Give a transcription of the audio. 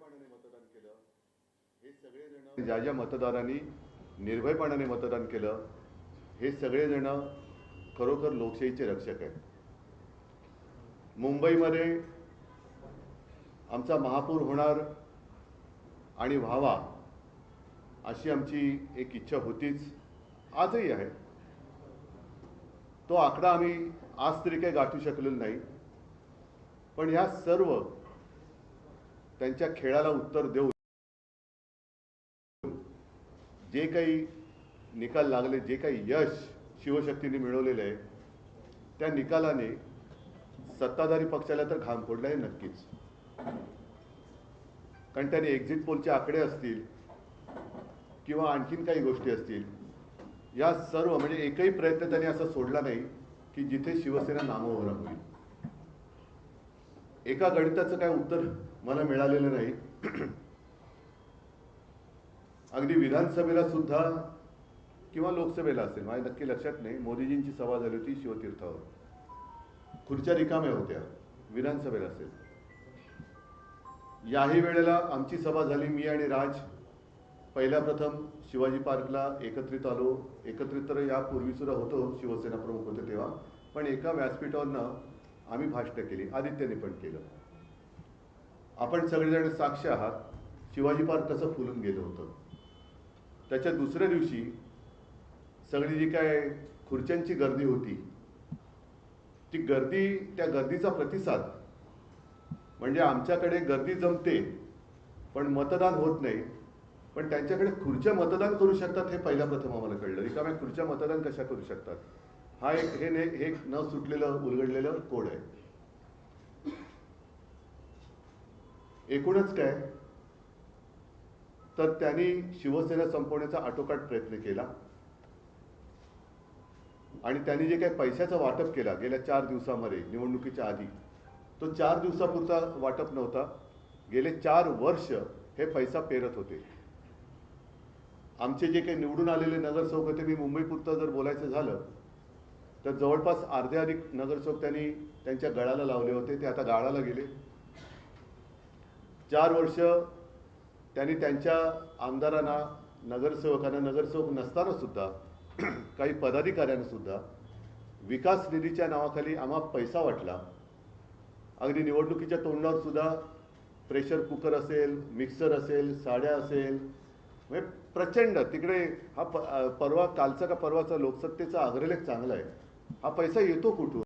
निर्भयपणाने मतदान केलं, हे सगळेजण ज्या ज्या मतदारांनी निर्भयपणाने मतदान केलं, हे सगळेजण खरोखर लोकशाहीचे रक्षक आहेत. मुंबईमध्ये आमचा महापौर होणार आणि व्हावा अशी आमची एक इच्छा होतीच, आजही आहे. तो आकडा आम्ही आज तरी काही गाठू शकलेलो नाही, पण ह्या सर्व त्यांच्या खेळाला उत्तर देऊन जे काही निकाल लागले, जे काही यश शिवशक्तीने मिळवलेले आहे, त्या निकालाने सत्ताधारी पक्षाला तर घाम फोडला आहे नक्कीच. कारण त्याने एक्झिट पोलचे आकडे असतील किंवा आणखीन काही गोष्टी असतील, या सर्व म्हणजे एकही प्रयत्न त्यांनी असा सोडला नाही की जिथे शिवसेना नामोहरम होईल. एका गणिताचं काय उत्तर मला मिळालेलं नाही. अगदी विधानसभेला सुद्धा किंवा लोकसभेला असेल, माझ्या नक्की लक्षात नाही, मोदीजींची सभा झाली होती शिवतीर्थावर, खुर्च्या रिकाम्या होत्या. विधानसभेला असेल, याही वेळेला आमची सभा झाली. मी आणि राज पहिल्या प्रथम शिवाजी पार्कला एकत्रित आलो. एकत्रित तर यापूर्वी सुद्धा होतो, शिवसेना प्रमुख होते तेव्हा, पण एका व्यासपीठावरनं आम्ही भाषण केली. आदित्यने पण केलं. आपण सगळेजण साक्ष आहात शिवाजी पार्क कसं फुलून गेलं होतं. त्याच्या दुसऱ्या दिवशी सगळी जी काय खुर्च्यांची गर्दी होती, ती गर्दी, त्या गर्दीचा प्रतिसाद म्हणजे आमच्याकडे गर्दी जमते पण मतदान होत नाही, पण त्यांच्याकडे खुर्च्या मतदान करू शकतात हे पहिल्या प्रथम आम्हाला कळलं. रिकाम्या खुर्च्या मतदान कशा करू शकतात, हा एक न सुटलेलं उलगडलेलं कोड आहे. एकूणच काय तर त्यांनी शिवसेना संपवण्याचा आटोकाट प्रयत्न केला आणि त्यांनी जे काही पैशाचं वाटप केला गेल्या 4 दिवसामध्ये निवडणुकीच्या आधी, तो 4 दिवसापुरता वाटप नव्हता. गेले 4 वर्ष हे पैसा पेरत होते. आमचे जे काही निवडून आलेले नगरसेवक होते, मी मुंबईपुरतं जर बोलायचं झालं तर जवळपास अर्ध्याधिक नगरसेवक त्यांनी त्यांच्या गळाला लावले होते. ते आता गाळाला गेले. 4 वर्ष त्यांनी त्यांच्या आमदारांना, नगरसेवकांना, नगरसेवक नसताना सुद्धा काही पदाधिकाऱ्यांना सुद्धा विकास निधीच्या नावाखाली आम्हा पैसा वाटला. अगदी निवडणुकीच्या तोंडावर सुद्धा प्रेशर कुकर असेल, मिक्सर असेल, साड्या असेल, म्हणजे प्रचंड तिकडे हा कालचा का परवाचा लोकसत्तेचा अग्रलेख चांगला आहे. हा पैसा येतो कुठून?